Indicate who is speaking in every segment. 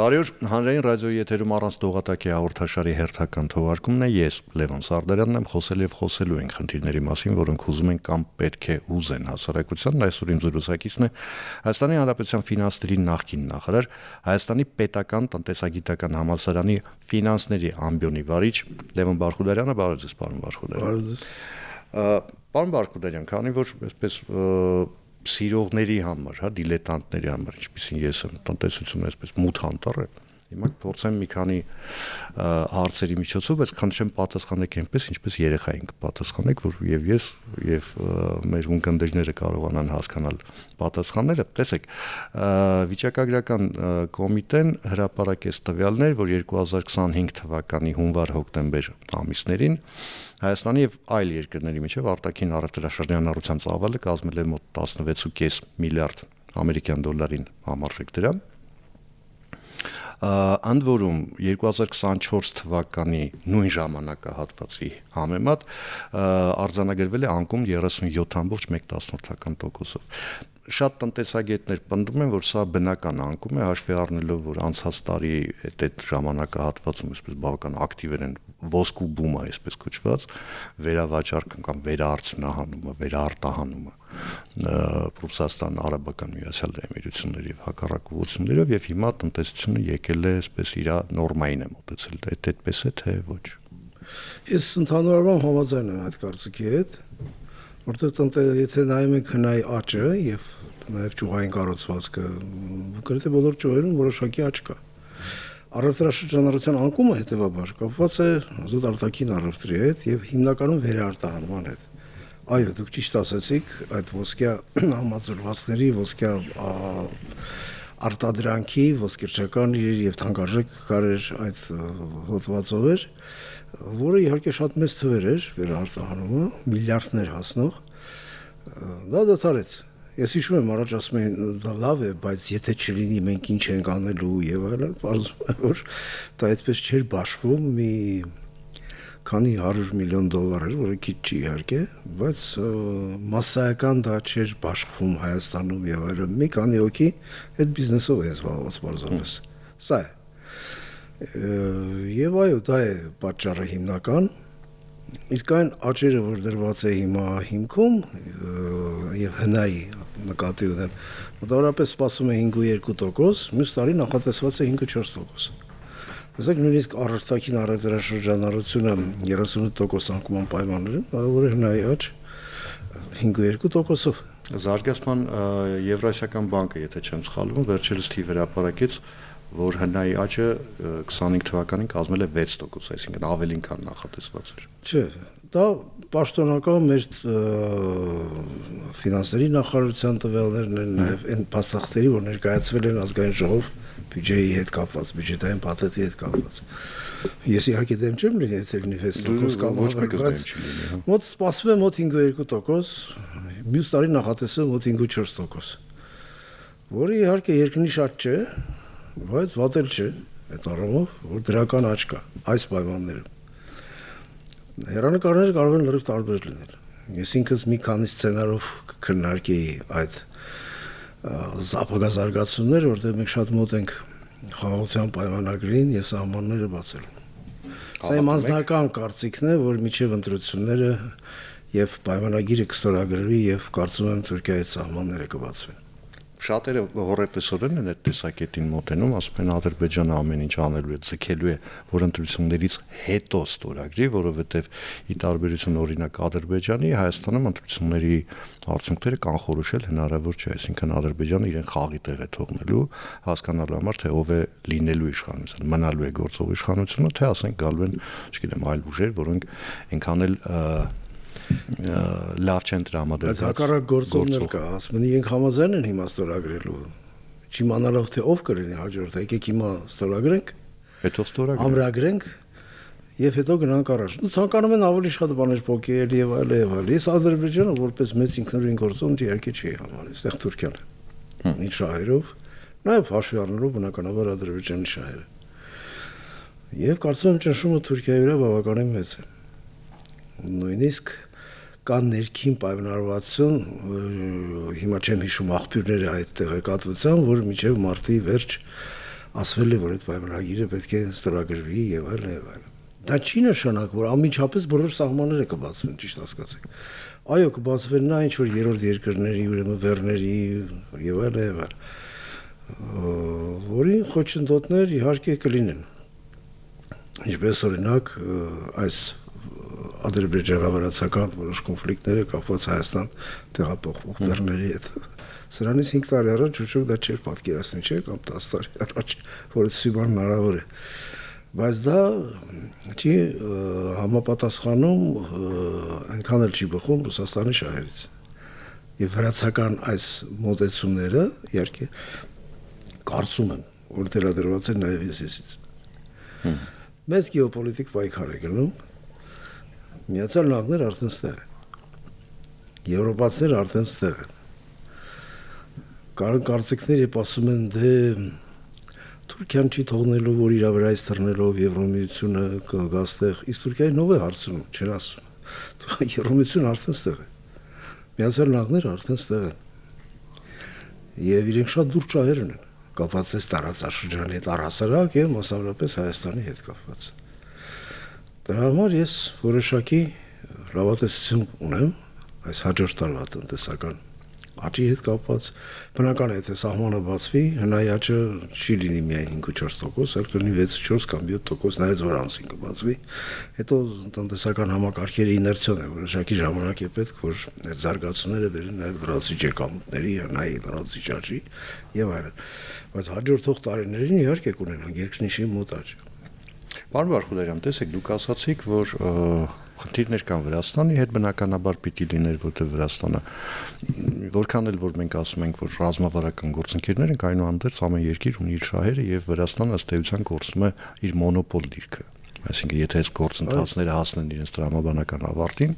Speaker 1: Բարի օր, հանրային ռադիոյի եթերում առանց դողատակի հաղորդաշարի հերթական թողարկումն է, ես Լևոն Սարդարյանն եմ, խոսել եւ խոսելու ենք խնդիրների մասին, որոնք ուզում են կամ պետք է ուզեն հասարակությանն, այսօր իմ զրուցակիցն է Հայաստանի Հանրապետության ֆինանսների նախկին նախարար, Հայաստանի պետական տնտեսագիտական համալսարանի ֆինանսների ամբիոնի վարիչ Լևոն Բարխուդարյանը, բարև ձեզ, պարոն Բարխուդարյան։
Speaker 2: Բարև ձեզ։
Speaker 1: Պարոն Բարխուդարյան, քանի որ այսպես սիրողների համար, դիլետանտների համար, ինչպեսին ես եմ, տնտեսությունը այսպես մութ անտառ է։ Հիմա փորձեմ մի քանի հարցերի միջոցով, բայց քանչեմ պատասխանեք այնպես, ինչպես երեխային կպատասխանեք, որ եւ ես եւ մեր ունկնդիրները կարողանան հասկանալ պատասխանները։ Տեսեք, վիճակագրական կոմիտեն հրապարակեց տվյալներ, որ 2025 թվականի հունվար-հոկտեմբեր ամիսներին Հայաստանի եւ այլ երկրների միջև արտաքին առևտրաշրջանառության ծավալը կազմել է մոտ 16.5 միլիարդ ամերիկյան դոլարին համարժեք դրամ։ Ընդ որում 2024 թվականի նույն ժամանակահատվածի համեմատ արձանագրվել է անկում 37.1%-ով։ Շատ տնտեսագետներ պնդում են, որ սա բնական անկում է, հաշվի առնելով, որ անցած տարի այդ ժամանակահատվածում այսպես բավական ակտիվ են ոսկու բումը, այսպես կոչված, վերավաճառքը կամ վերաարդյունահանումը, վերաարտահանումը Ռուսաստան, Արաբական Միացյալ Էմիրությունների եւ հակառակ ուղղություններով եւ հիմա տնտեսությունը եկել է այսպես իր նորմային է մոտեցել, այդպես է թե ոչ։
Speaker 2: Ես ընդհանրապես համաձայն եմ այդ կարծիքի հետ, որտեղ եթե նայում ենք հնայի աճը եւ նաեւ ճյուղային կառուցվածքը, գրեթե բոլոր ճյուղերում որոշակի աճ կա։ Առևտրաշրջանառության անկումը հետեւաբար կապված է զուտ արտաքին առևտրի հետ եւ հիմնականում վերարտահանման հետ։ Այո, դուք ճիշտ ասացիք, այդ ոսկյա համաձուլվածքների, ոսկյա արտադրանքի, ոսկերչական եւ թանկարժեք կարեր այդ հոդվածով էր, որը իհարկե շատ մեծ թվեր էր վերարտահանումը, միլիարդներ հասնող, դա դադարեց։ Ես հիշում եմ, առաջ ասում էին, դա լավ է, բայց եթե չլինի, մենք ինչ ենք անելու եւ այլն, պարզվում է, որ դա այդպես չէր բաշխվում, մի քանի 100 միլիոն դոլար էր, որը քիչ չի իհարկե, բայց մասսայական դա չէր բաշխվում Հայաստանում եւ այլն։ Մի քանի հոգի այդ բիզնեսով է զբաղված պարզապես։ Սա է։ Եվ այո, դա է պատճառը հիմնական։ Իսկ այն աճերը, որ դրված է հիմա հիմքում եւ հնայի նկատի ունեմ, մոտավորապես սպասում է 5.2%, մյուս տարի նախատեսված է 5.4%։ Տեսեք, նույնիսկ արտաքին առևտրաշրջանառությունը 38% անկման պայմաններում, որ է հնայի աճ 5.2%-ով։
Speaker 1: Զարգացման Եվրասիական բանկը, եթե չեմ սխալվում, վերջերս թիվ հրապարակեց, որ հնայի աճը 25 թվականին կազմել է 6%, այսինքն ավելին քան նախատեսված էր։
Speaker 2: Չէ, դա պաշտոնական մեր ֆինանսների նախարարության տվյալներն են, նաև այն փաստաթղթերի, որ ներկայացվել են ազգային ժողով բյուջեի հետ կապված, բյուջետային փաթեթի հետ կապված։ Ես իհարկե դեմ չեմ լինի, եթե լինի 6% կամ ոչ մեկը չլինի։ Մոտ սպասվում է մոտ 5.2%, մյուս տարի նախատեսվում մոտ 5.4%, որը իհարկե երկնի շատ չէ, բայց վատել չէ այդ առումով, որ դրական աճ կա այս պայմաններում։ Հեռանկարները կարող են լրիվ տարբեր լինել։ Ես ինքս մի քանի սցենարով քննարկեի այդ զարգացումները, որտեղ մենք շատ մոտ ենք խաղաղության պայմանագրին եւ սահմանները բացելու։ Սա իմ անձնական կարծիքն է, որ միջև ընտրությունները եւ պայմանագիրը կստորագրվի եւ կարծում եմ Թուրքիայի սահմանները կբացվեն։
Speaker 1: Շատերը հոռետեսորեն են այդ տեսակետին մոտենում, ասում են Ադրբեջանը ամեն ինչ անելու է, ձգելու է, որ ընտրություններից հետո ստորագրի, որովհետև ի տարբերություն օրինակ Ադրբեջանի, Հայաստանում ընտրությունների արդյունքները կանխորոշել հնարավոր չէ, այսինքն Ադրբեջանը իրեն խաղի տեղ է թողնելու, հասկանալու համար, թե ով է լինելու իշխանությունը, մնալու է գործող իշխանությունը, թե ասենք գալու են, չգիտեմ, այլ ուժեր, որոնք այնքան էլ լավ չեն տրամադրված։
Speaker 2: Բայց հակառակ գործողներ կա, ասում են իրենք համաձայն են հիմա ստորագրելու։ Չիմանալով թե ով կլինի հաջորդ, եկեք հիմա ստորագրենք,
Speaker 1: հետո ստորագրենք,
Speaker 2: ամրագրենք եւ հետո գնանք առաջ։ Ցանկանում են ավելի շատ բաներ փոխել եւ այլ եւ այլ։ Ես Ադրբեջանը որպես մեծ ինքնուրույն գործոնը իհարկե չի համարել, այստեղ Թուրքիան է։ Ինչ շահերով, նաեւ հաշվի առնելով բնականաբար Ադրբեջանի շահերը։ Եվ կարծում եմ ճնշումը Թուրքիայի վրա բավականին մեծ է։ Նույնիսկ կան ներքին պայմանավորվածություն, հիմա չեմ հիշում աղբյուրները այդ տեղեկատվության, որ մինչև մարտի վերջ ասվել է, որ այդ պայմանագիրը պետք է ստորագրվի եւ այլն։ Դա չի նշանակում, որ անմիջապես բոլոր սահմանները կբացվեն, ճիշտ հասկացեք։ Այո, կբացվեն նա ինչ որ երրորդ երկրների, ուրեմն վերների եւ այլն, որի խոչընդոտներ իհարկե կլինեն։ Ինչպես օրինակ այս ադրբեջանավարացական որոշ կոնֆլիկտները կապված Հայաստան տեղափոխվող վերների հետ։ Սրանից 5 տարի առաջ ոչ դա չէր պատկերացնի, չէ՞, կամ 10 տարի առաջ, որ այդպիսի բան հնարավոր է։ Բայց դա չի համապատասխանում այնքան էլ չի բխում Ռուսաստանի շահերից։ Եվ վրացական այս մոտեցումները իհարկե կարծում եմ, որ դերադրված են նաև եսից։ Մեծ գեոպոլիտիկ պայքար է գնում։ Միացյալ Նահանգները արդեն ստեղ են։ Եվրոպացիները արդեն ստեղ են։ Կարող կարծիքներ եւ ասում են դե Թուրքիան չի թողնելու, որ իր վրայից թռնելով Եվրոմիությունը կգա ստեղ, իսկ Թուրքիային ով է հարցնում, չեն ասում։ Եվրոմիությունը արդեն ստեղ է։ Միացյալ Նահանգները արդեն ստեղ են։ Եվ իրենք շատ դուր ճահեր ունեն, կապված է տարածաշրջանի հետ առհասարակ եւ մասնավորապես Հայաստանի հետ կապված։ Դրա համար ես որոշակի լավատեսություն ունեմ այս հաջորդ տարվա տնտեսական աճի հետ կապված, բնական է, թե սահմանը բացվի, հնայաճը չի լինի միայն 5-4%, այլ կլինի 6-4 կամ 7%, նայած որ ամսին կբացվի, հետո տնտեսական համակարգերի իներցիոն է, որոշակի ժամանակ է պետք, որ այդ զարգացումները բերեն նաև լրացուցիչ եկամուտների, հնայի լրացուցիչ աճի եւ այլն։ Բայց հաջորդող տարիներին իհարկե կունենանք երկնիշի մոտ աճ։
Speaker 1: Պարոն Բարխուդարյան, տեսեք, դուք ասացիք, որ խնդիրներ կան Վրաստանի հետ, բնականաբար պիտի լիներ, որտեղ Վրաստանը որքան էլ որ մենք ասում ենք, որ ռազմավարական գործընկերներ ենք, այնուհանդերձ ամեն երկիր ունի իր շահերը եւ Վրաստանը ըստ էության կորցնում է իր մոնոպոլ դիրքը։ Այսինքն, եթե այս գործընթացները հասնեն իրենց տրամաբանական ավարտին,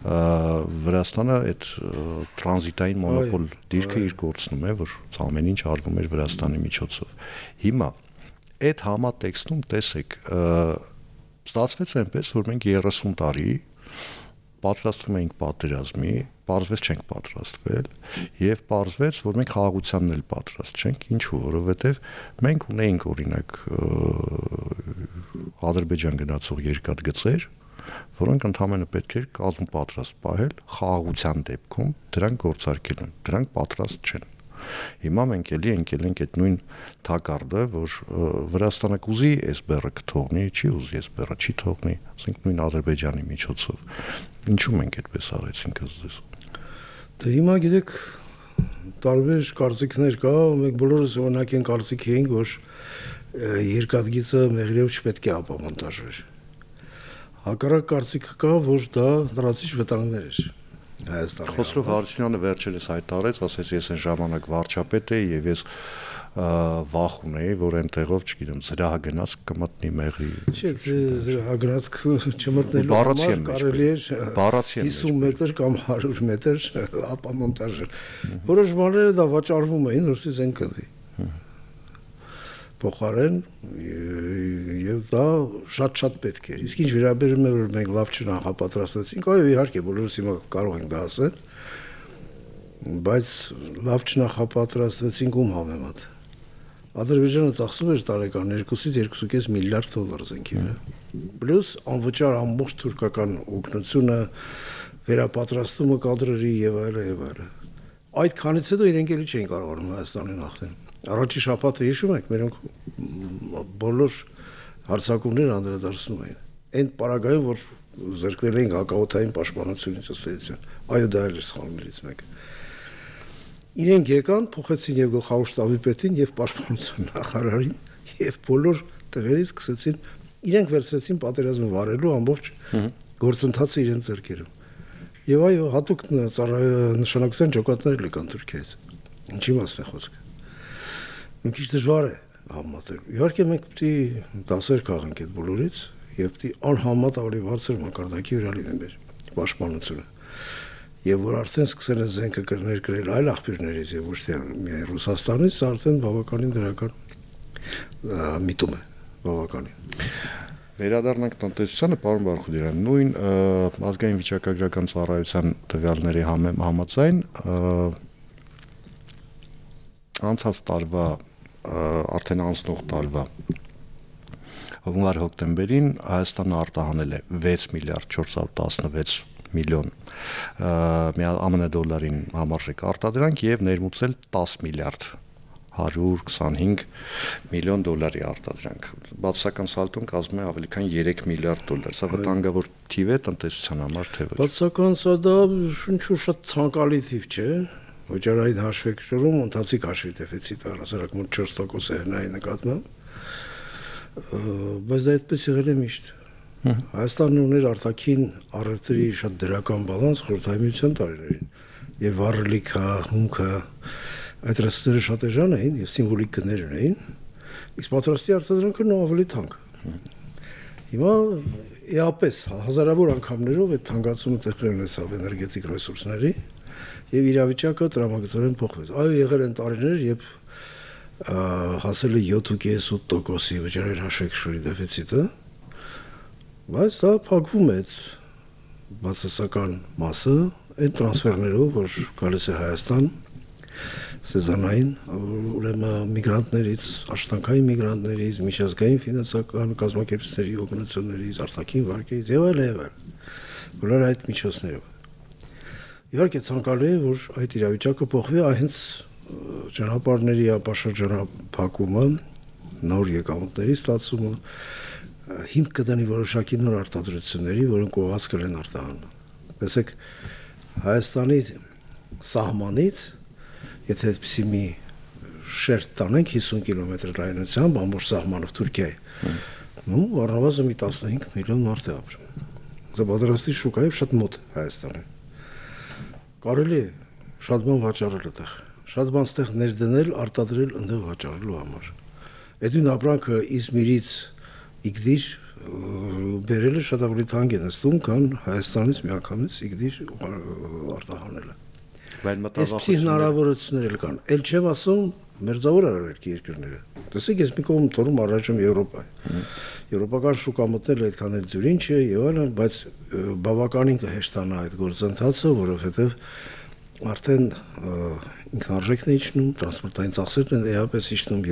Speaker 1: Վրաստանը այդ տրանզիտային մոնոպոլ դիրքը իր կորցնում է, որ ամեն ինչ արվում էր Վրաստանի միջոցով։ Հիմա այդ համատեքստում տեսեք ստացվեց այնպես, որ մենք 30 տարի պատրաստվում էինք պատերազմի, պարզվեց չենք պատրաստվել եւ պարզվեց, որ մենք խաղաղությանն էլ պատրաստ չենք, ինչու, որովհետեւ մենք ունեինք օրինակ Ադրբեջան գնացող երկաթգծեր, որոնք ընդհանրապես պետք էր կազմ պատրաստ պահել խաղաղության դեպքում, դրանք գործարկելուն, դրանք պատրաստ չեն։ Հիմա մենք էլի ենք այդ նույն թակարդը, որ Վրաստանը կուզի այս բեռը կթողնի, չի ուզի այս բեռը չի թողնի, ասենք նույն Ադրբեջանի միջոցով։ Ինչու մենք այդպես արեցինք ըստ։
Speaker 2: Դե հիմա գիտեք, տարբեր կարծիքներ կա, մենք բոլորս օրինակ են կարծիք էինք, որ երկաթգիծը մեղրիով չպետք է ապամոնտաժվեր։ Հակառակ կարծիքը կա, որ դա լրացուցիչ վտանգներ էր Հայաստանի։
Speaker 1: Խոսրով Հարությունյանը վերջերս հայտարարեց, ասեց ես այն ժամանակ վարչապետ էի եւ ես վախ ունեի, որ այնտեղով, չգիտեմ, զրահագնաց կմտնի մեղրի։
Speaker 2: Չէ, զրահագնաց չմտնելու համար կարելի է 50 մետր կամ 100 մետր ապամոնտաժել։ Որոշ բաները դա վաճառվում էին, որովհետեւ զենք կդի։ Փոխարեն եւ դա շատ պետք էր։ Իսկ ինչ վերաբերում է, որ մենք լավ չնախապատրաստվեցինք, այո, իհարկե, բոլորս հիմա կարող ենք դա ասել, բայց լավ չնախապատրաստվեցինք ում համեմատ։ Ադրբեջանը ծախսում էր տարեկան 2-ից 2.5 միլիարդ դոլար զենքի վրա։ Պլյուս անվճար ամբողջ թուրքական օգնությունը, վերապատրաստումը կադրերի եւ այլն։ Այդ քանից հետո իրենք էլի չէին կարողանում Հայաստանին հաղթել։ Առաջի շաբաթը հիշում եք, մերոնք բոլոր հարցակումներ անդրադարձնում էին։ Այն պարագայում, որ զրկվել էին հակաօդային պաշտպանությունից ըստ էության։ Այո, դա էլ էր սխալներից մեկը։ Իրենք եկան, փոխեցին եւ գլխավոր շտաբի պետին եւ պաշտպանության նախարարին եւ բոլոր տեղերից սկսեցին իրենք վերցրեցին պատերազմը վարելու ամբողջ գործընթացը իրենց ձեռքերում։ Եվ այո, հատուկ նշանակության ջոկատներ լեկան Թուրքիայից։ Ինչի մասն է խոսքը։ Մի քիչ դժվար է համատել։ Իհարկե մենք պետք է դասեր քաղենք այդ բոլորից եւ պետք է անհամեմատ ավելի բարձր մակարդակի վրա լինի մեր պաշտպանությունը։ Եվ որ արդեն սկսել են զենքը ներկրել այլ աղբյուրներից եւ ոչ թե միայն Ռուսաստանից, արդեն բավականին դրական միտում է, բավականին։
Speaker 1: Վերադառնանք տնտեսությանը, պարոն Բարխուդարյան, նույն ազգային վիճակագրական ծառայության տվյալների համաձայն անցած տարվա արդեն անցնող տարվա հունվար-հոկտեմբերին Հայաստանը արտահանել է 6 միլիարդ 416 միլիոն ԱՄՆ դոլարին համարժեք արտադրանք եւ ներմուծել 10 միլիարդ 125 միլիոն դոլարի արտադրանք։ Բացասական սալդոն կազմում է ավելի քան 3 միլիարդ դոլար։ Սա վտանգավոր թիվ է տնտեսության համար, թե ոչ։
Speaker 2: Բացասական սա դա շնչու շատ ցանկալի թիվ չէ։ Վճարային հաշվեկշռում ընթացիկ հաշվի դեֆիցիտը առասարակ մոտ 4% է հնայի նկատմամբ։ Բայց դա այդպես եղել է միշտ։ Հայաստանն ուներ արտաքին առևտրի շատ դրական բալանս խորհրդային միության տարիներին, եւ վառելիքը, հումքը այդ ռեսուրսները շատ էժան էին եւ սիմվոլիկ գներ ունեին, իսկ պատրաստի արտադրանքը նո ավելի թանկ։ Հիմա էապես հազարավոր անգամներով այդ թանկացումը տեղի ունեցավ էներգետիկ ռեսուրսների եւ իրավիճակը տրամագծորեն փոխվեց։ Այո, եղել են տարիներ, երբ հասել է 7.8%-ի վճարային հաշվեկշռի դեֆիցիտը, բայց դա փակվում է այդ բացասական մասը այդ տրանսֆերներով, որ գալիս է Հայաստան սեզոնային, ուրեմն միգրանտներից, աշխատանքային միգրանտներից, միջազգային ֆինանսական կազմակերպությունների օգնություններից, արտաքին վարկերից եւ այլն, բոլոր այդ միջոցներով։ Իհարկե ցանկալի է, որ այդ իրավիճակը փոխվի, հենց ճանապարհների ապաշրջանափակումը, նոր եկամուտների ստացումը հիմք կդնի որոշակի նոր արտադրությունների, որոնք ուղղված կլեն արտահանման։ Տեսեք, Հայաստանի սահմանից, եթե այդպիսի մի շերտ տանենք 50 կիլոմետր լայնությամբ ամբողջ սահմանով Թուրքիայի, առնվազն մի 15 միլիոն մարդ է ապրում։ Դա պատրաստի շուկայով շատ մոտ Հայաստանին։ Կարելի է շատ բան վաճառել այդտեղ, շատ բան ստեղ ներդնել, արտադրել ընդեղ վաճառելու համար։ Այդ նույն ապրանքը Իզմիրից Իգդիր բերելը շատ ավելի թանկ է նստում, քան Հայաստանից միանգամից Իգդիր արտահանելը։ Այսպիսի հնարավորություններ կան։ Էլ չեմ ասում մերձավոր արևելքի երկրները։ Տեսեք, ես մի կողմ թորում առաջ եմ Եվրոպա։ Եվրոպական շուկա մտնել այդքան էլ ձյուրին չէ եւ այլն, բայց բավականին կհեշտանա այդ գործընթացը, որովհետեւ արդեն ինքնարժեքն է իջնում, տրանսպորտային ծախսերն են էապես իջնում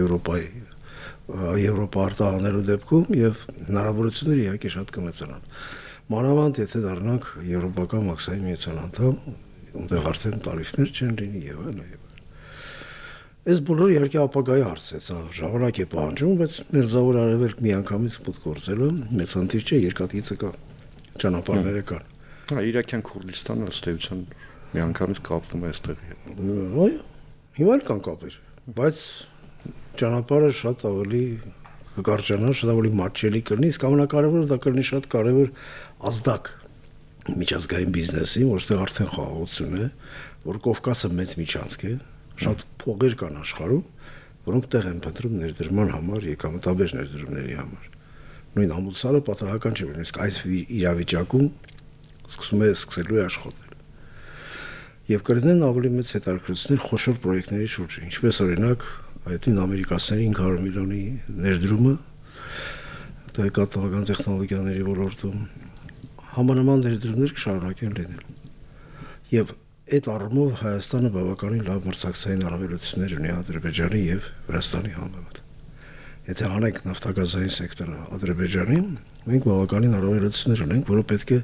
Speaker 2: Եվրոպա արտահանելու դեպքում եւ հնարավորությունները իհարկե շատ կմեծանան։ Մանավանդ եթե դառնանք Եվրոպական մաքսային միության անդամ, այնտեղ արդեն տարիֆներ չեն լինի եւ այլն։ Այս բոլորը իհարկե ապագայի հարց է, սա ժամանակ է պահանջում, բայց մերձավոր արևելք միանգամից մուտք գործելը մեծ խնդիր չէ, երկաթգիծը կա, ճանապարհները կան։
Speaker 1: Իրաքյան Քուրդիստանը ըստ էության միանգամից կապվում է այստեղ։
Speaker 2: Այո, հիմա էլ կան կապեր, բայց ճանապարհը շատ ավելի կկարճանա, շատ ավելի մատչելի կլինի, իսկ ամենակարևորը դա կլինի շատ կարևոր ազդակ միջազգային բիզնեսին, որտեղ արդեն խաղաղություն է, որ Կովկասը մեծ միջանցք է, շատ փողեր կան աշխարհում, որոնք տեղ են փնտրում ներդրման համար, եկամտաբեր ներդրումների համար։ Նույն ամուսարը պատահական չէ, իսկ այս իրավիճակում սկսելու է աշխատել։ Եվ կլինեն ավելի մեծ հետաքրքրություններ խոշոր պրոյեկտների շուրջ, ինչպես օրինակ այդին ամերիկացիների 500 միլիոնի ներդրումը տեղեկատվական տեխնոլոգիաների ոլորտում համանման ներդրումներ կշարունակեն լինել։ Եվ այդ առումով Հայաստանը բավականին լավ մրցակցային առավելություններ ունի Ադրբեջանի եւ Վրաստանի համեմատ։ Եթե անենք նավթագազային սեկտորը Ադրբեջանին, մենք բավականին առավելություններ ունենք, որը պետք է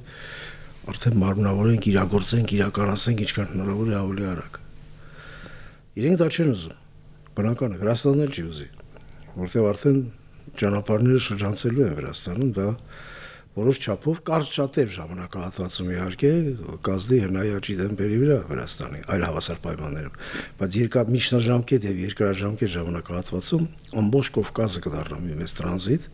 Speaker 2: արդեն մարմնավորենք, իրագործենք, իրականացնենք ինչքան հնարավոր է ավելի արագ։ Իրենք դա չեն ուզում։ Բնական է, Վրաստանն էլ չի ուզի, որտեղ արդեն ճանապարհները շրջանցելու են Վրաստանում, դա որոշ չափով կարճ շատեր ժամանակահատվածում իհարկե կազդի հնայի աճի տեմպերի վրա Վրաստանի այլ հավասար պայմաններում, բայց միջնաժամկետ եւ երկարաժամկետ ժամանակահատվածում ամբողջ Կովկասը կդառնա մի մեծ տրանզիտ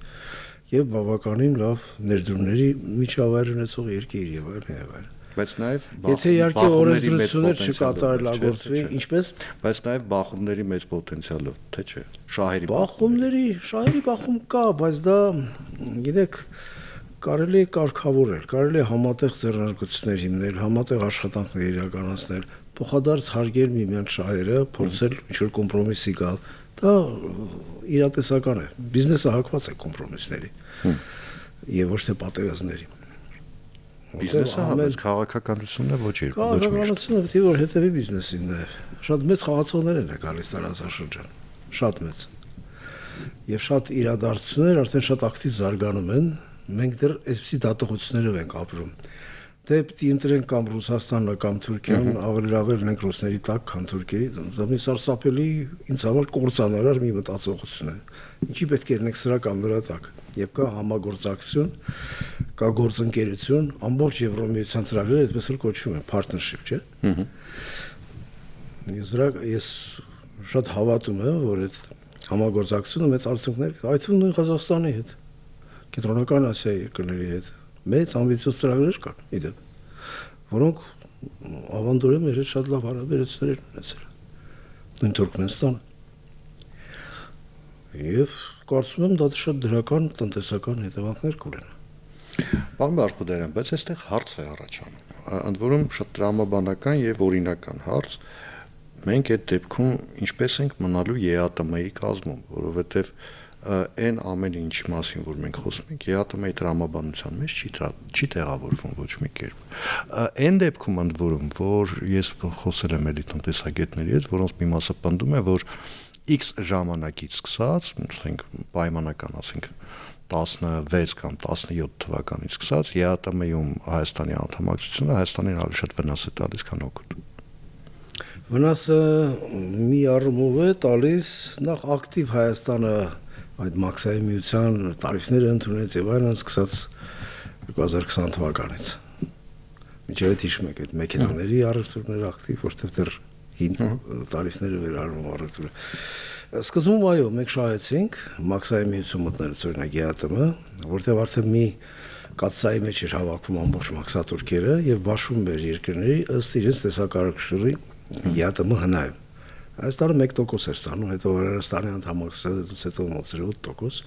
Speaker 2: եւ բավականին լավ ներդրումների միջավայր ունեցող երկիր եւ այլն։
Speaker 1: Բայց նաեւ
Speaker 2: եթե իհարկե օրենսդրություններ չկատարելագործվի, ինչպես,
Speaker 1: բայց նաեւ բախումների մեծ պոտենցիալով, թե չէ, շահերի
Speaker 2: բախում կա, բայց դա գիտեք կարելի է կարգավորել, կարելի է համատեղ ձեռնարկություններ հիմնել, համատեղ աշխատանքներ իրականացնել, փոխադարձ հարգել միմյանց շահերը, փորձել ինչ-որ կոմպրոմիսի գալ, դա իրատեսական է, բիզնեսը հակված է կոմպրոմիսների եւ ոչ թե պատերազմների։
Speaker 1: Բիզնեսը համես քաղաքականությունն է ոչ երկու ոչ միշտ։
Speaker 2: Քաղաքականությունը պետք է որ հետևի բիզնեսին նաև։ Շատ մեծ խաղացողներ են գալիս տարածաշրջան, շատ մեծ։ եւ շատ իրադարձություններ արդեն շատ ակտիվ զարգանում են, մենք դեռ այսպիսի դատողություններով ենք ապրում։ Դե պիտի ընտրենք կամ Ռուսաստանը կամ Թուրքիան, ավելի լավ է լինենք ռուսների տակ, քան թուրքերի, դա մի սարսափելի ինձ համար կործանարար մի մտածողություն է։ Ինչի պետք է լինենք սրա կամ նրա տակ։ Եվ կա համագործակցություն, կա գործընկերություն, ամբողջ Եվրոմիության ծրագրերը այդպես էլ կոչվում են partnership, չէ՞։ Ես շատ հավատում եմ, որ այդ համագործակցությունը մեծ արդյունքներ, այդ նույն Ղազախստանի հետ, Կենտրոնական Ասիայի երկրների հետ մեծ ամբիցիոզ ծրագրեր կան, իդեպ, որոնք ավանդորեն մեր հետ շատ լավ հարաբերություններ են ունեցել, նույն Թուրքմենստանը։ Եվ կարծում եմ դա շատ դրական տնտեսական հետևանքներ կունենա։
Speaker 1: Պարոն Բարկուդարյան, բայց այստեղ հարց է առաջանում, ընդ որում շատ տրամաբանական եւ օրինական հարց, մենք այդ դեպքում ինչպես ենք մնալու ԵԱՏՄ-ի կազմում, որովհետեւ այն ամեն ինչի մասին, որ մենք խոսում ենք, ԵԱՏՄ-ի տրամաբանության մեջ չի տեղավորվում ոչ մի կերպ։ Այն դեպքում ընդ որում, որ ես խոսել եմ էլի տնտեսագետների հետ, որոնց մի մասը պնդում է, որ X ժամանակից սկսած, ասենք պայմանական, ասենք 16 կամ 17 թվականից սկսած ԵԱՏՄ-ում Հայաստանի անդամակցությունը Հայաստանին ավելի շատ վնաս է տալիս, քան օգուտ։
Speaker 2: Վնասը մի առումով է տալիս նախ ակտիվ Հայաստանը այդ մաքսային միության տարիֆները ընդունեց եւ այլն սկսած 2020 թվականից։ Մինչև այդ հիշում եք այդ մեքենաների առևտուրները ակտիվ, որտեղ դեռ հին տարիֆները վերարվում առևտուրը։ Սկզբում այո, մենք շահեցինք մաքսային միություն մտնելուց օրինակ ԵԱՏՄ, որտեղ արդեն մի կաթսայի մեջ էր հավաքվում ամբողջ մաքսատուրքերը եւ բաշխում էր երկրների ըստ իրենց տեսակարգերի ԵԱՏՄ հնայում։ Հայաստանը 1% էր ստանում, հետո Վրաստանի անդամակցությունից հետո մոտ 8%,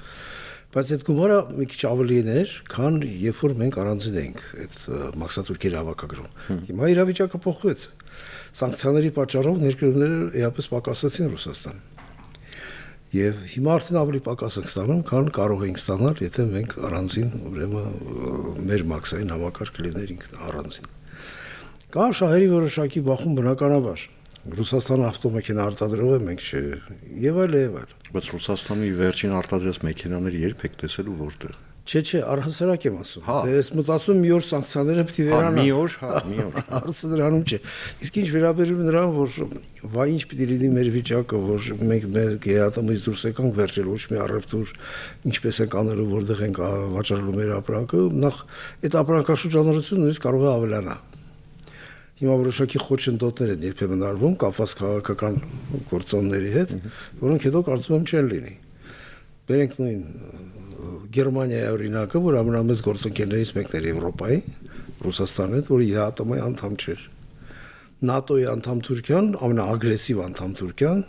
Speaker 2: բայց այդ գումարը մի քիչ ավելին էր, քան երբ որ մենք առանձին էինք այդ մաքսատուրքերի հավաքագրում։ Հիմա իրավիճակը փոխվեց։ Սանկցիաների պատճառով ներկրումները էապես պակասեցին Ռուսաստան։ Եվ հիմա արդեն ավելի պակաս ենք ստանում, քան կարող էինք ստանալ, եթե մենք առանձին ուրեմն մեր մաքսային հավաքարկ լինեինք առանձին։ Կա շահերի որոշակի բախում բնականաբար։ Ռուսաստանը ավտոմեքենա արտադրող է, մենք չէ, եւ այլ եւ այլ։
Speaker 1: Բայց Ռուսաստանի վերջին արտադրած մեքենաները երբ եք տեսել ու որտեղ։
Speaker 2: Չէ, առհասարակ եմ ասում։ Դե ես մտածում մի օր սանկցիաները պետք է վերանան։
Speaker 1: Մի օր։
Speaker 2: Հարցը դրանում չէ։ Իսկ ինչ վերաբերում նրան, որ վայ ինչ պիտի լինի մեր վիճակը, որ մենք մեր ԵԱՏՄ-ից դուրս եկանք վերջել ոչ մի առևտուր, ինչպես ենք անելու, որտեղ ենք վաճառելու մեր ապրանքը, նախ այդ ապրանքաշրջանառությունը նույնիսկ կարող է ավելանա։ Հիմա որոշակի խոչընդոտներ են երբեմն արվում կապված քաղաքական գործոնների հետ, որոնք հետո կարծում եմ չեն լինի։ Բերենք նույն Գերմանիայի օրինակը, որ ամենամեծ գործընկերներից մեկն էր Եվրոպայի, Ռուսաստանն էր, որը ԵԱՏՄ-ի անդամ չէր։ ՆԱՏՕ-ի անդամ Թուրքիան, ամենաագրեսիվ անդամ Թուրքիան,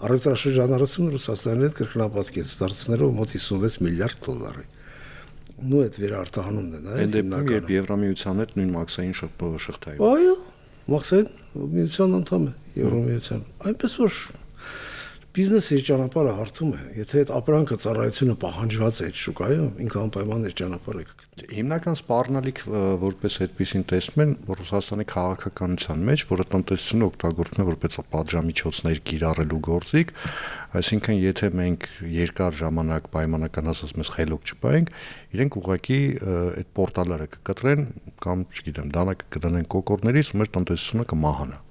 Speaker 2: առևտրաշրջանառությունը Ռուսաստանի հետ կրկնապատկեց, դարձնելով մոտ 56 միլիարդ դոլարի։ Նու այդ վերարտահանումն է,
Speaker 1: այն դեպքում, երբ Եվրամիության հետ նույն մաքսային շղթայում։
Speaker 2: Այո, մաքսային միության անդամ է Եվրամիության։ Այնպես որ բիզնեսը իր ճանապարհը հարթում է, եթե այդ ապրանքը ծառայությունը պահանջված է այդ շուկայում, ինքը անպայման իր ճանապարհը կգտնի։
Speaker 1: Հիմնական սպառնալիք որպես այդպեսին տեսնում են Ռուսաստանի քաղաքականության մեջ, որը տնտեսությունը օգտագործում է որպես պատժամիջոցներ կիրառելու գործիք, այսինքն եթե մենք երկար ժամանակ պայմանական ասած մեզ խելոք չպայենք, իրենք ուղղակի այդ պորտալները կկտրեն կամ, չգիտեմ, դանակը կդնեն կոկորդներից ու մեր տնտեսությունը կմահանա։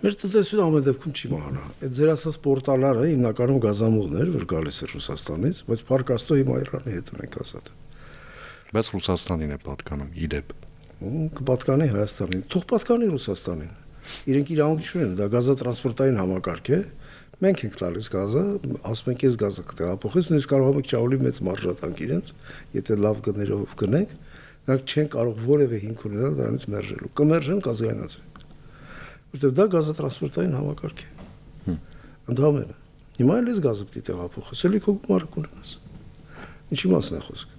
Speaker 2: Մեր տնտեսությունը ամեն դեպքում չի մահանա։ Այդ ձեր ասած պորտալները հիմնականում գազամուղներ, որ գալիս է Ռուսաստանից, բայց Փարքաստո հիմա Իրանի հետ ունենք ասած։
Speaker 1: Բայց Ռուսաստանին է պատկանում իդեպ։
Speaker 2: Կպատկանի Հայաստանին, թող պատկանի Ռուսաստանին։ Իրենք իրավունք չունեն, դա գազատրանսպորտային համակարգ է։ Մենք ենք տալիս գազը, ասում ենք, այս գազը կտեղափոխես, նույնիսկ կարող ենք ավելի մեծ մարժա տանք իրենց, եթե լավ գներով գնենք, նրանք չեն կարող որևէ հիմք ունենալ դրանից մերժելու։ Կմերժեն կազգայնացվեն։ Որտեղ դա գազատրանսպորտային համակարգ է։ Ընդհանրապես։ Հիմա էլ էս գազը պիտի տեղափոխես, էլի քո գումարը կունենաս։ Ինչի մասն է խոսքը։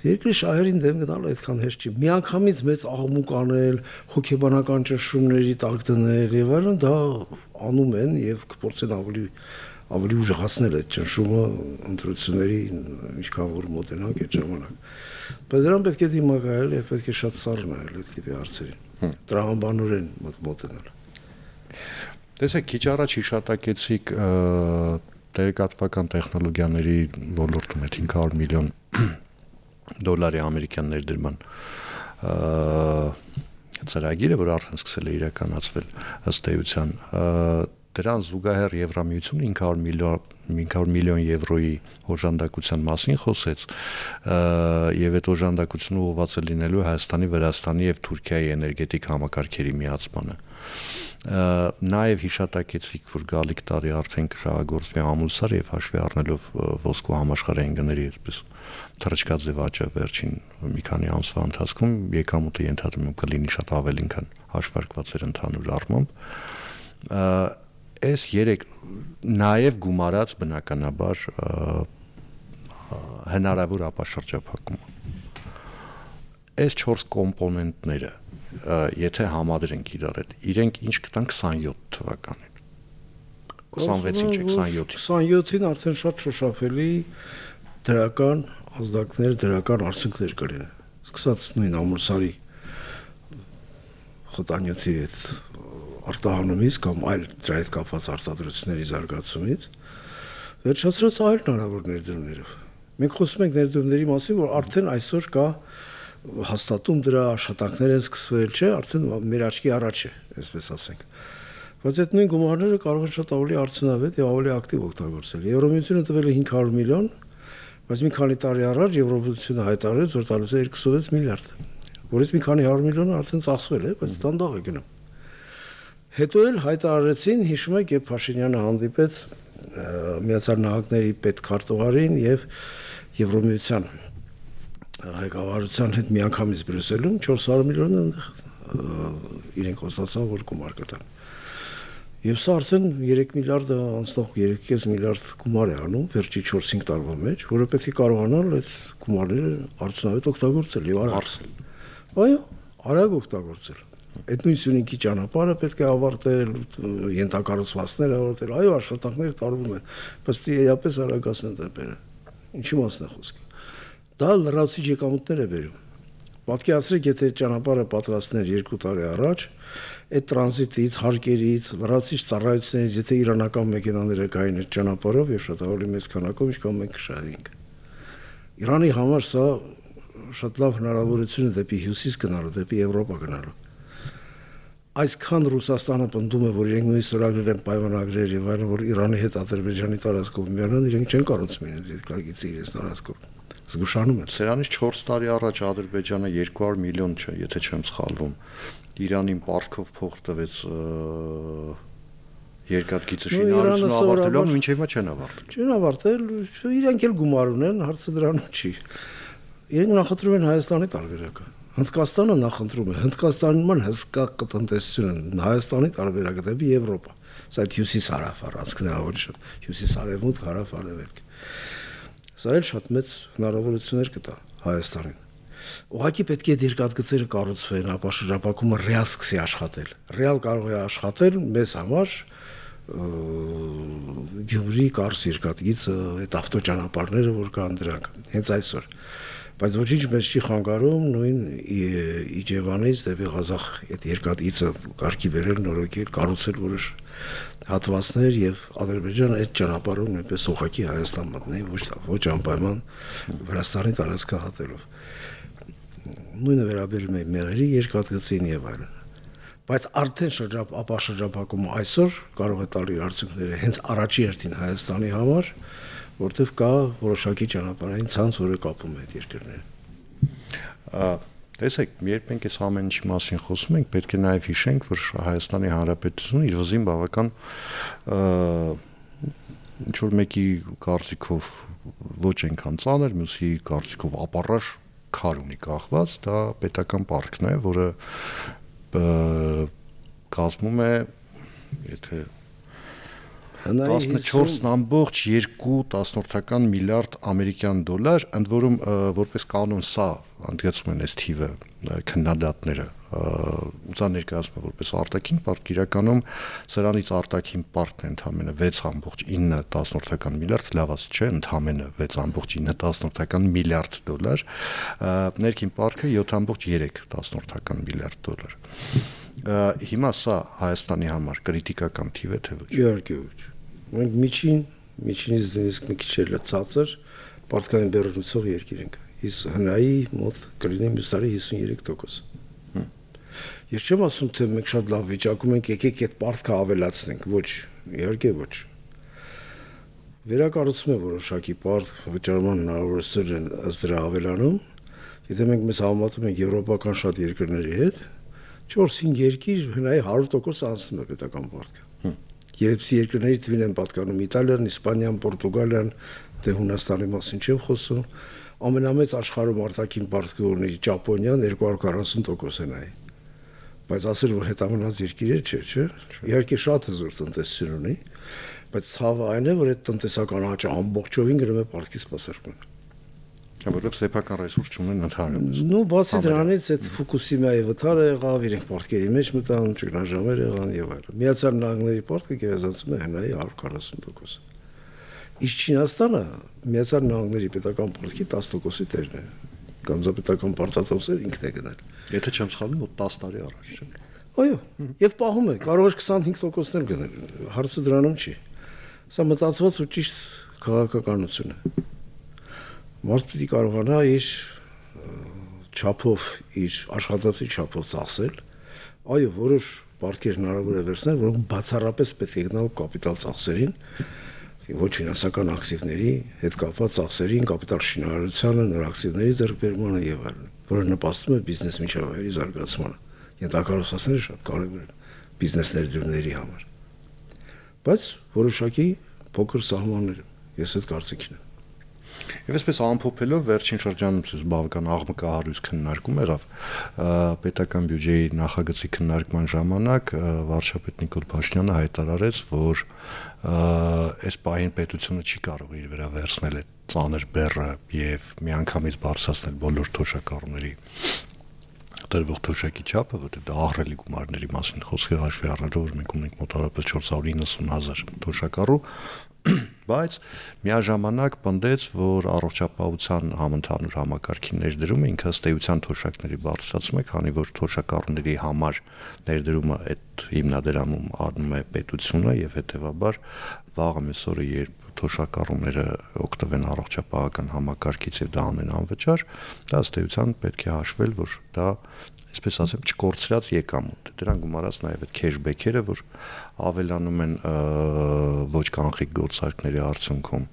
Speaker 2: Երկրի շահերին դեմ գնալը այդքան հեշտ չի։ Միանգամից մեծ աղմուկ անել, հոգեբանական ճնշումների տակ դնել եւ այլն, դա անում են եւ կփորձեն ավելի ուժեղացնել այդ ճնշումը ընտրությունների ինչքան որ մոտենանք այդ ժամանակ։ Բայց դրան պետք է դիմակայել եւ պետք է շատ սառնալ այդ տիպի հարցերին։ Տրամաբանորեն մոտենալ։
Speaker 1: Տեսեք, քիչ առաջ հիշատակեցիք տեղեկատվական տեխնոլոգիաների ոլորտում այդ 500 միլիոն դոլարի ամերիկյան ներդրման ծրագիրը, որ արդեն սկսել է իրականացվել ըստ էության, դրան զուգահեռ Եվրամիությունը 500 միլիոն եվրոյի օժանդակության մասին խոսեց, եւ այդ օժանդակությունը ուղղված է լինելու Հայաստանի, Վրաստանի եւ Թուրքիայի էներգետիկ համակարգերի միացմանը։ Նաև հիշատակեցիք, որ գալիք տարի արդեն կշահագործվի ամուսար եւ հաշվի առնելով ոսկու համաշխարհային գների այսպես թռչկաձև աճը վերջին մի քանի ամսվա ընթացքում եկամուտը ենթադրում եմ կլինի շատ ավելին, քան հաշվարկված էր ընդհանուր առմամբ։ Այս 3 նաև գումարած բնականաբար հնարավոր ապաշրջափակում։ Այս 4 կոմպոնենտները եթե համադրենք իրար հետ, իրենք ինչ կտան 27 թվականին։ 26-ին չէ, 27-ին։
Speaker 2: 27-ին արդեն շատ շոշափելի դրական ազդակներ, դրական արդյունքներ կլինեն։ Սկսած նույն ամուսարի խտանյութի հետ արտահանումից կամ այլ դրա հետ կապված արտադրությունների զարգացումից, վերջացրած այլ հնարավոր ներդրումներով։ Մենք խոսում ենք ներդրումների մասին, որ արդեն այսօր կա հաստատում դրա աշխատանքները սկսվել չէ, արդեն մեր աչքի առաջ է, այսպես ասենք։ Բայց այդ նույն գումարները կարող են շատ ավելի արդյունավետ եւ ավելի ակտիվ օգտագործել։ Եվրոմիությունը տվել է 500 միլիոն, բայց մի քանի տարի առաջ Եվրոմիությունը հայտարարեց, որ տալիս է 26 միլիարդ, որից մի քանի 100 միլիոնը արդեն ծախսվել է, բայց դանդաղ է գնում։ Հետո էլ հայտարարեցին, հիշում եք, երբ Փաշինյանը հանդիպեց Միացյալ Նահանգների պետքարտուղարին եւ Եվրոմիության ղեկավարության հետ միանգամից Բրյուսելում 400 միլիոն իրենք խոստացան, որ գումար կտան։ Եվ սա արդեն 3 միլիարդը անցնող 3.5 միլիարդ գումար է անում վերջի 4-5 տարվա մեջ, որը պետք է կարողանալ այդ գումարները արդյունավետ օգտագործել եւ արարել։ Այո, արագ օգտագործել։ Այդ նույն Սյունիքի ճանապարհը պետք է ավարտել, ենթակառուցվածքները ավարտել, այո, աշխատանքները տարվում են, բայց պետք է իրապես արագացնել դեպերը։ Ինչի մասն է խոսքը։ Դա լրացուցիչ եկամուտներ է բերում։ Պատկերացրեք, եթե ճանապարհը պատրաստներ 2 տարի առաջ, այդ տրանզիտից, հարկերից, լրացուցիչ ծառայություններից, եթե իրանական մեքենաները գային այդ ճանապարհով եւ շատ ավելի մեծ քանակով, ինչքան մենք կշահեինք։ Իրանի համար սա շատ լավ հնարավորություն է դեպի հյուսիս գնալու, դեպի Եվրոպա գնալու։ Այսքան Ռուսաստանը պնդում է, որ իրենք նույն ստորագրել են պայմանագրեր եւ այլն, որ Իրանի հետ Ադրբեջանի տարածքով միանան, իրենք չեն կառուցում իրենց երկրագիտի իրենց տարածքով։ Զգուշանում են։
Speaker 1: Սրանից 4 տարի առաջ Ադրբեջանը 200 միլիոն, եթե չեմ սխալվում, Իրանին պարտքով փող տվեց երկաթգիծը շինարարությունը ավարտելու, մինչև հիմա չեն ավարտել։
Speaker 2: Չեն ավարտել, իրենք էլ գումար ունեն, հարցը դրանում չի։ Իրենք նախընտրում են Հայաստանի տարբերակը։ Հնդկաստանը նախընտրում է Հնդկաստանին հսկա տնտեսություն Հայաստանի տարբերակը դեպի Եվրոպա։ Սա հյուսիս-հարավ առանցքն է ավելի շատ, հյուսիս-արևմուտք, հարավ-արևելք։ Սա էլ շատ մեծ հնարավորություններ կտա Հայաստանին։ Ուղղակի պետք է երկաթգծերը կառուցվեն, ապաշրջապակումը ռեալ սկսի աշխատել։ Ռեալ կարող է աշխատել մեզ համար Գյումրի Կարս երկաթգիծը, այդ ավտոճանապարհները, որ կան դրանք, հենց այսօր։ Բայց ոչինչ մեզ չի խանգարում նույն Իջևանից դեպի Ղազախ այդ երկաթգիծը կարգի բերել, նորոգել, կառուցել որոշ հատվածներ եւ Ադրբեջանը այդ ճանապարհով նույնպես ուղղակի Հայաստան մտնի, ոչ անպայման Վրաստանի տարածքը հատելով։ Նույնը վերաբերում է մեղրի երկաթգծին եւ այլն։ Բայց արդեն ապաշրջապակումը այսօր կարող է տալ իր արդյունքները հենց առաջի հերթին Հայաստանի համար, որտեղ կա որոշակի ճանապարհային ցանց, որը կապում է այդ երկրները։
Speaker 1: Տեսեք, երբ մենք այս ամեն ինչի մասին խոսում ենք, պետք է նաև հիշենք, որ Հայաստանի Հանրապետությունը իր վզին բավական ինչ որ մեկի կարծիքով ոչ այնքան ծանր, մյուսի կարծիքով ապառաշ քար ունի կախված, դա պետական պարկն է, որը կազմում է, եթե 14.2 միլիարդ ամերիկյան դոլար, ընդ որում որպես կանոն սա ընդգծում են այս թիվը քննադատները, ուզա ներկայացնում որպես արտաքին պարկ, իրականում սրանից արտաքին պարկն է ընդամենը 6.9 միլիարդ, լավաց չէ, ընդամենը 6.9 միլիարդ դոլար, ներքին պարկը 7.3 միլիարդ դոլար։ Հիմա սա Հայաստանի համար կրիտիկական թիվ է, թե ոչ։
Speaker 2: Իհարկե ոչ։ Մենք միջին միջինից նույնիսկ մի քիչ էլ ցածր պարտքային բեռնուցող երկիր ենք։ Իսկ հնայի մոտ կլինի մյուս տարի 53%։ Ես չեմ ասում, թե մենք շատ լավ վիճակում ենք, եկեք այդ պարտքը ավելացնենք, ոչ, իհարկե ոչ։ Վերակառուցում է որոշակի պարտ վճարման հնարավորություններ են ըստ դրա ավելանում։ Եթե մենք մեզ համեմատում ենք եվրոպական շատ երկրների հետ, 4-5 երկիր հնայի 100% անցնում է պետական պարտքը։ Եվ երկրների թվին են պատկանում Իտալիան, Իսպանիան, Պորտուգալիան, դե Հունաստանի մասին չեմ խոսում, ամենամեծ աշխարհում արտաքին պարտքը ունի Ճապոնիան 240% է նայի։ Բայց ասել որ հետամնաց երկիր է, չէ։ Իհարկե շատ հզոր տնտեսություն ունի, բայց ցավը այն է, որ այդ տնտեսական աճը ամբողջովին գնում է պարտքի սպասարկման։
Speaker 1: Որովհետև սեփական ռեսուրս չունեն ընդհանրապես։
Speaker 2: Ну, բացի դրանից այդ Ֆուկուսիմայի վթարը եղավ, իրենք պարտքերի մեջ մտան, ճգնաժամեր եղան եւ այլն։ Միացյալ Նահանգների պարտքը գերազանցում է հնայի 140%։ Իսկ Չինաստանը Միացյալ Նահանգների պետական պարտքի 10%-ի տերն է։ Գանձապետական պարտատոմսեր ինքն է գնել։
Speaker 1: Եթե չեմ սխալվում, 10 տարի առաջ չէ։
Speaker 2: Այո, եւ պահում է, կարող է 25%-ներ գնել։ Հարցը դրանում չի։ Սա մտածված ու ճիշտ քաղաքականություն է։ Մարդ պիտի կարողանա իր չափով, իր աշխատածի չափով ծախսել։ Այո, որոշ պարտքեր հնարավոր է վերցնել, որոնք բացառապես պետք է գնալ կապիտալ ծախսերին, ոչ ֆինանսական ակտիվների հետ կապված ծախսերին, կապիտալ շինարարությանը, նոր ակտիվների ձեռքբերմանը եւ այլն, որը նպաստում է բիզնես միջավայրի զարգացմանը։ Ենթակառուցվածքները շատ կարևոր են բիզնես ներդրումների համար։ Բայց որոշակի փոքր սահմաններ, ես այդ կարծիքին եմ։
Speaker 1: Եվ այսպես ամփոփելով վերջին շրջանում բավական աղմկահարույց քննարկում եղավ պետական բյուջեի նախագծի քննարկման ժամանակ վարչապետ Նիկոլ Փաշինյանը հայտարարեց, որ այս պահին պետությունը չի կարող իր վրա վերցնել այդ ծանր բեռը եւ միանգամից բարձրացնել բոլոր թոշակառուների տրվող թոշակի չափը, որտեղ դա ահռելի գումարների մասին խոսքը հաշվի առնելով, որ մենք ունենք մոտավորապես 490,000 թոշակառու, բայց միաժամանակ պնդեց, որ առողջապահության համընդհանուր համակարգի ներդրումը ինքը ըստ էության թոշակների բարձրացում է, քանի որ թոշակառուների համար ներդրումը այդ հիմնադրամում առնում է պետությունը եւ հետեւաբար վաղը մեսօրը երբ թոշակառուները օգտվեն առողջապահական համակարգից եւ դա անեն անվճար, դա ըստ էության պետք է հաշվել, որ դա այսպես ասեմ, չկորցրած եկամուտ։ Դրան գումարած նաև այդ քեշբեքերը, որ ավելանում են ոչ կանխիկ գործարքների արդյունքում։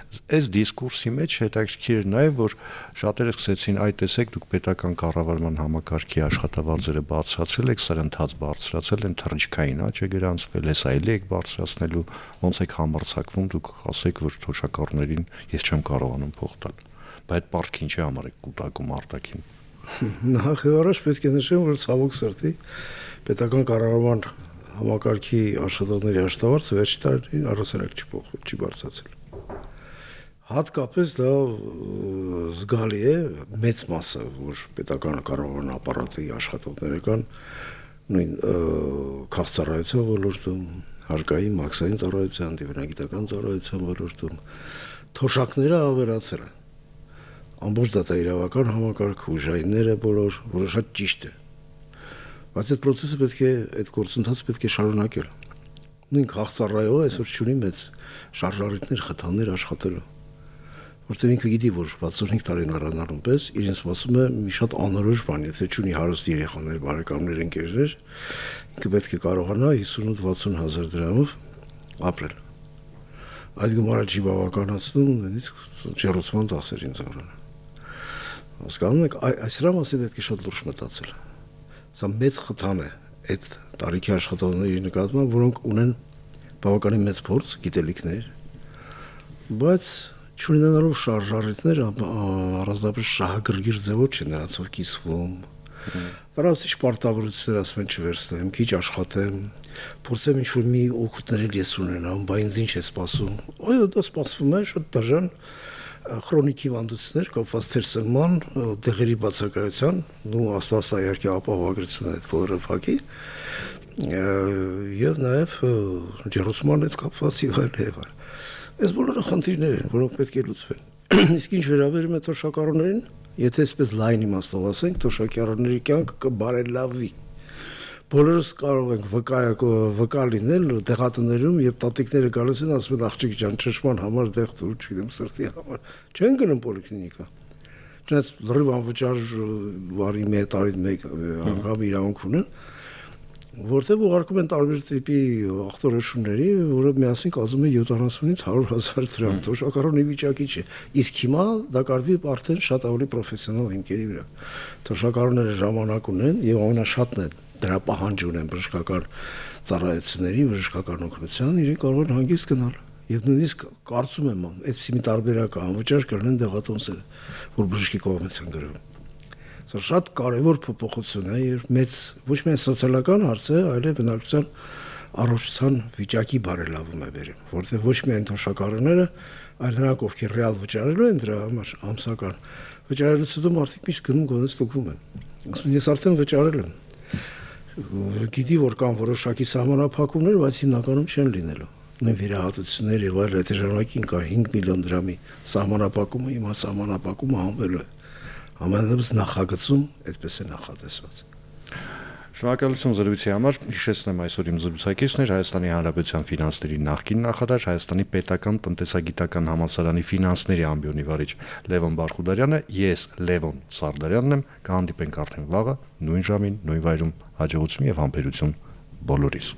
Speaker 1: Այս դիսկուրսի մեջ հետաքրքիր է նաև, որ շատերը սկսեցին, այ տեսեք, դուք պետական կառավարման համակարգի աշխատավարձերը բարձրացրել եք, սրընթաց բարձրացել են, թռիչքային աճ է գրանցվել, հեսա էլի եք բարձրացնելու, ոնց եք համարձակվում, դուք ասեք, որ թոշակառուներին ես չեմ կարողանում փող տալ։ Բայց այդ պարտքին ինչի համար եք կուտակում արտաքին։
Speaker 2: Նախ եւ առաջ պետք է նշեմ, որ ցավոք սրտի պետական կառավարման համակարգի աշխատողների աշխատավարձը վերջի տարիներին առասարակ չի բարձրացել։ Հատկապես դա զգալի է մեծ մասը, որ պետական կառավարման ապարատի աշխատողները կան նույն քաղցրայության ոլորտում, հարկային, մաքսային ծառայության, դիվանագիտական ծառայության ոլորտում թոշակները ավելացել են։ Ամբողջ դատաիրավական համակարգը, ուժայինները բոլոր, որը շատ ճիշտ է։ Բայց այդ process-ը պետք է, այդ գործընթացը պետք է շարունակել։ Նույն քաղցրայով այսօր չունի մեծ շարժառիթներ, խթաններ աշխատելու։ Որտեղ ինքը գիտի, որ 65 տարին առանձնարուն պես իրեն սպասում է մի շատ անորոշ բան, եթե չունի հարուստ երեխաներ, բարեկամներ, ընկերներ, ինքը պետք է կարողանա 58-60 հազար դրամով ապրել։ Այդ գումարը չի բավականացնում նույնիսկ ջեռուցման ծախսերին ծառան։ Հասկանում եք, այս դրա մասին պետք է շատ լուրջ մտածել։ Սա մեծ խթան է այդ տարիքի աշխատողների նկատմամբ, որոնք ունեն բավականին մեծ փորձ, գիտելիքներ, բայց չունենալով շարժառիթներ, առանձնապես շահագրգիռ ձևով չեն նրանցով կիսվում։ Նրանց ինչ պարտավորություններ ասում են չվերցնեմ, քիչ աշխատեմ, փորձեմ ինչ-որ մի օգուտներ ես ունենամ, բայց ինձ ինչ է սպասում։ Այո, դա սպասվում է շատ դաժան քրոնիկ հիվանդություններ կապված թերսնման, դեղերի բացակայության, ու աստվածա իհարկե ապահովագրությունը այդ բոլորը փակի, եւ նաեւ ջեռուցման հետ կապված եւ այլ։ Այս բոլորը խնդիրներ են, որոնք պետք է լուծվեն։ Իսկ ինչ վերաբերում է թոշակառուներին, եթե այսպես լայն իմաստով ասենք, թոշակառուների կյանքը կբարելավի։ բոլորս կարող ենք վկա լինել դեղատներում, եւ տատիկները գալիս են ասում են աղջիկ ջան, ճշմարտ համար դեղ դու, չգիտեմ, սրտի համար չեն գնում պոլիկլինիկա։ Չնայած լրիվ անվճար վարի մի տարի մեկ անգամ իրավունք ունեն, որտեղ ուղարկում են տարբեր տիպի ախտորոշումների, որը միասին կազմում է 70-ից 100,000 դրամ, թոշակառոնի վիճակի չէ։ Իսկ հիմա դա կարվի արդեն շատ ավելի պրոֆեսիոնալ հիմքերի վրա։ Թոշակառոնները ժամանակ ունեն եւ ամենաշատն է դրա պահանջ ունեն բժշկական ծառայությունների, բժշկական օգնության, իրենք կարող են հանգիստ գնալ։ Եվ նույնիսկ կարծում եմ, այդպիսի մի տարբերակ անվճար կլինեն դեղատոմսերը, որ բժշկի կողմից են գրվում։ Սա շատ կարևոր փոփոխություն է եւ մեծ ոչ միայն սոցիալական հարց է, այլև բնակչության առողջության վիճակի բարելավում է բերում, որտեղ ոչ միայն թոշակառուները, այլ նրանք, ովքեր ռեալ վճարելու են դրա համար ամսական, վճարելուց հետո մարդիկ միշտ գնում գոնե ստուգվում են։ Ասում ես արդեն վճարել եմ։ Գիտի որ կան որոշակի սահմանափակումներ, բայց հիմնականում չեն լինելու։ Նույն վիրահատություններ եւ այլ այդ ժամանակին կա 5 միլիոն դրամի սահմանափակումը, հիմա սահմանափակումը հանվելու է։ Ամենից նախագծում այդպես է նախատեսված։
Speaker 1: Շնորհակալություն զրույցի համար։ Հիշեցնեմ այսօր իմ զրուցակիցն էր Հայաստանի Հանրապետության ֆինանսների նախկին նախարար, Հայաստանի Պետական տնտեսագիտական համալսարանի ֆինանսների ամբիոնի վարիչ Լևոն Բարխուդարյանը, ես Լևոն Սարդարյանն եմ, կհանդիպենք արդեն վաղը նույն ժամին, նույն վայրում, հաջողություն եւ համբերություն բոլորիս։